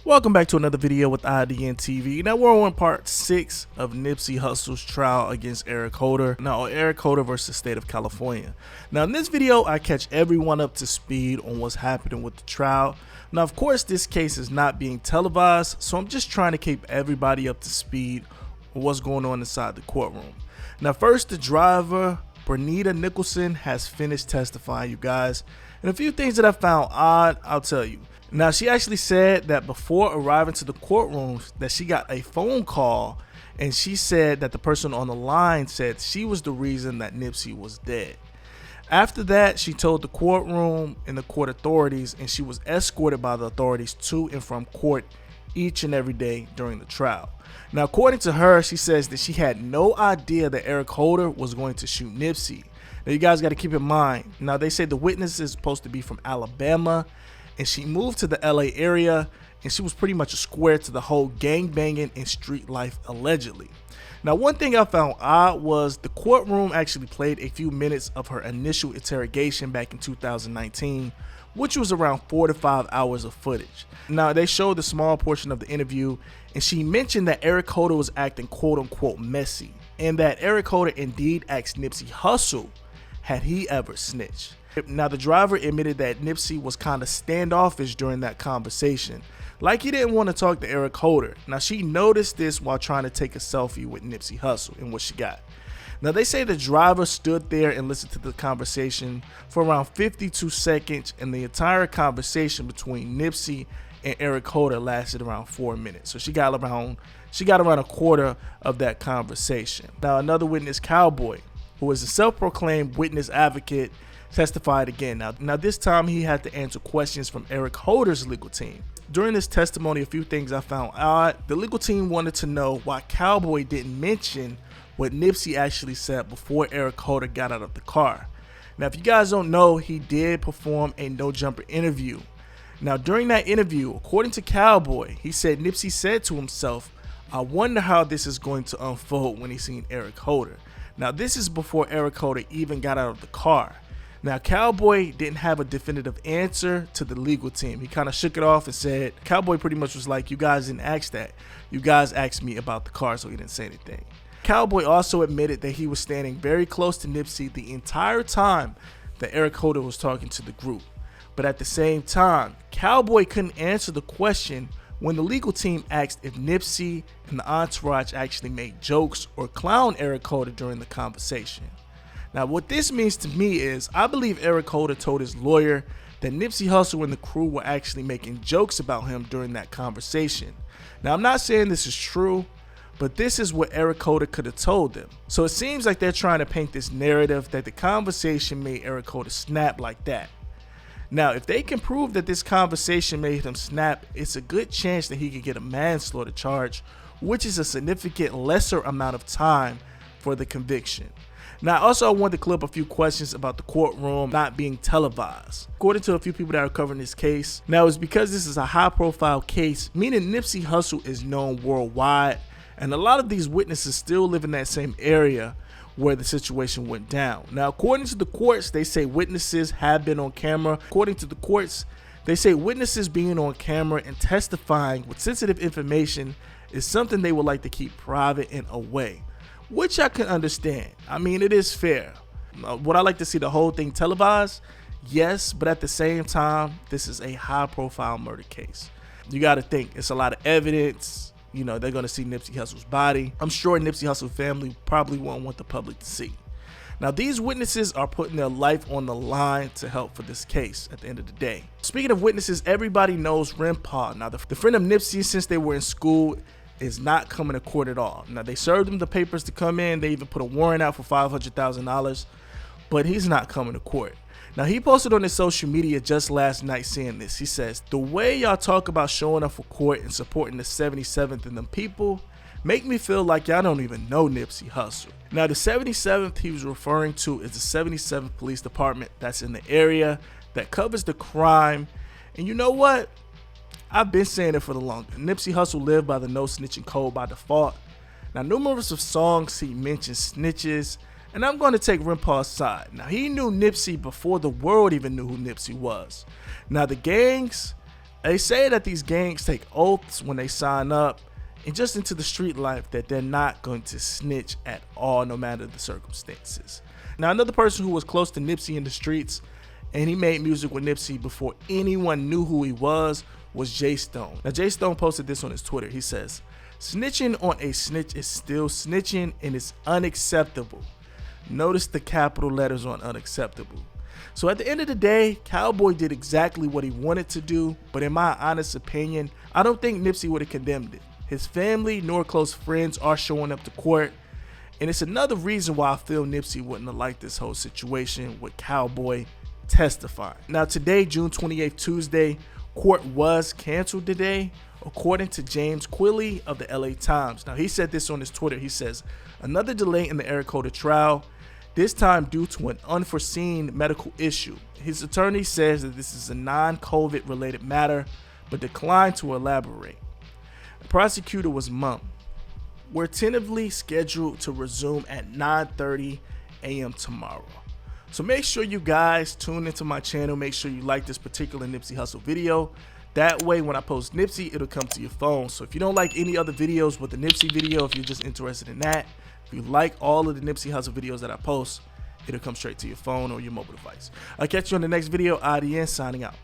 Welcome back to another video with IDN TV. Now we're on part 6 of Nipsey Hussle's trial against Eric Holder. Now Eric Holder versus the state of California. Now in this video I catch everyone up to speed on what's happening with the trial. Now of course this case is not being televised, so I'm just trying to keep everybody up to speed on what's going on inside the courtroom. Now first, the driver Bernita Nicholson has finished testifying, you guys, and a few things that I found odd, I'll tell you. Now she actually said that before arriving to the courtroom that she got a phone call, and she said that the person on the line said she was the reason that Nipsey was dead. After that, she told the courtroom and the court authorities, and she was escorted by the authorities to and from court each and every day during the trial. Now according to her, she says that she had no idea that Eric Holder was going to shoot Nipsey. Now you guys got to keep in mind, now they say the witness is supposed to be from Alabama, and she moved to the LA area, and she was pretty much a square to the whole gang banging and street life allegedly. Now one thing I found odd was the courtroom actually played a few minutes of her initial interrogation back in 2019, which was around 4 to 5 hours of footage. Now they showed a small portion of the interview, and she mentioned that Eric Holder was acting quote unquote messy, and that Eric Holder indeed asked Nipsey Hussle had he ever snitched. Now the driver admitted that Nipsey was kind of standoffish during that conversation, like he didn't want to talk to Eric Holder. Now she noticed this while trying to take a selfie with Nipsey Hussle, and what she got. Now they say the driver stood there and listened to the conversation for around 52 seconds, and the entire conversation between Nipsey and Eric Holder lasted around 4 minutes. So she got around a quarter of that conversation. Now another witness, Cowboy, who is a self-proclaimed witness advocate, testified again. Now this time he had to answer questions from Eric Holder's legal team. During this testimony, a few things I found odd. The legal team wanted to know why Cowboy didn't mention what Nipsey actually said before Eric Holder got out of the car. Now if you guys don't know, he did perform a no jumper interview. Now during that interview, according to Cowboy, he said Nipsey said to himself, "I wonder how this is going to unfold when he seen Eric Holder." Now this is before Eric Holder even got out of the car. Now Cowboy didn't have a definitive answer to the legal team. He kind of shook it off and said, Cowboy pretty much was like, "You guys didn't ask that. You guys asked me about the car," so he didn't say anything. Cowboy also admitted that he was standing very close to Nipsey the entire time that Eric Holder was talking to the group. But at the same time, Cowboy couldn't answer the question when the legal team asked if Nipsey and the entourage actually made jokes or clowned Eric Holder during the conversation. Now what this means to me is, I believe Eric Holder told his lawyer that Nipsey Hussle and the crew were actually making jokes about him during that conversation. Now I'm not saying this is true, but this is what Eric Holder could have told them. So it seems like they're trying to paint this narrative that the conversation made Eric Holder snap like that. Now if they can prove that this conversation made him snap, it's a good chance that he could get a manslaughter charge, which is a significant lesser amount of time for the conviction. Now also I wanted to clip a few questions about the courtroom not being televised. According to a few people that are covering this case, now it's because this is a high profile case, meaning Nipsey Hussle is known worldwide, and a lot of these witnesses still live in that same area where the situation went down. Now according to the courts, they say witnesses have been on camera. According to the courts, they say witnesses being on camera and testifying with sensitive information is something they would like to keep private and away, which I can understand. I mean, it is fair. Would I like to see the whole thing televised? Yes, but at the same time, this is a high profile murder case. You got to think, it's a lot of evidence. You know, they're going to see Nipsey Hussle's body. I'm sure Nipsey Hussle family probably won't want the public to see. Now these witnesses are putting their life on the line to help for this case at the end of the day. Speaking of witnesses, everybody knows Grandpa. Now the friend of Nipsey since they were in school is not coming to court at all. Now they served him the papers to come in. They even put a warrant out for $500,000, but he's not coming to court. Now he posted on his social media just last night saying this. He says, "The way y'all talk about showing up for court and supporting the 77th and them people make me feel like y'all don't even know Nipsey Hussle." Now the 77th he was referring to is the 77th Police Department that's in the area that covers the crime. And you know what? I've been saying it for the longest. Nipsey Hussle lived by the no snitching code by default. Now numerous of songs he mentions snitches, and I'm going to take Grandpa's side. Now he knew Nipsey before the world even knew who Nipsey was. Now the gangs, They say that these gangs take oaths when they sign up and just into the street life that they're not going to snitch at all, no matter the circumstances. Now, another person who was close to Nipsey in the streets, and he made music with Nipsey before anyone knew who he was Jay Stone. Now, Jay Stone posted this on his Twitter. He says, "Snitching on a snitch is still snitching and it's unacceptable." Notice the capital letters on unacceptable. So at the end of the day, Cowboy did exactly what he wanted to do, but in my honest opinion, I don't think Nipsey would have condemned it. His family nor close friends are showing up to court, and it's another reason why I feel Nipsey wouldn't have liked this whole situation with Cowboy testifying. Now today, June 28th, Tuesday, court was canceled today, according to James Quilley of the LA Times. Now he said this on his Twitter. He says, "Another delay in the Eric Holder trial, this time due to an unforeseen medical issue. His attorney says that this is a non-COVID related matter, but declined to elaborate." The prosecutor was mum. "We're tentatively scheduled to resume at 9:30 a.m. tomorrow." So make sure you guys tune into my channel. Make sure you like this particular Nipsey Hussle video. That way, when I post Nipsey, it'll come to your phone. So if you don't like any other videos with the Nipsey video, if you're just interested in that, if you like all of the Nipsey Hussle videos that I post, it'll come straight to your phone or your mobile device. I'll catch you on the next video. IDN signing out.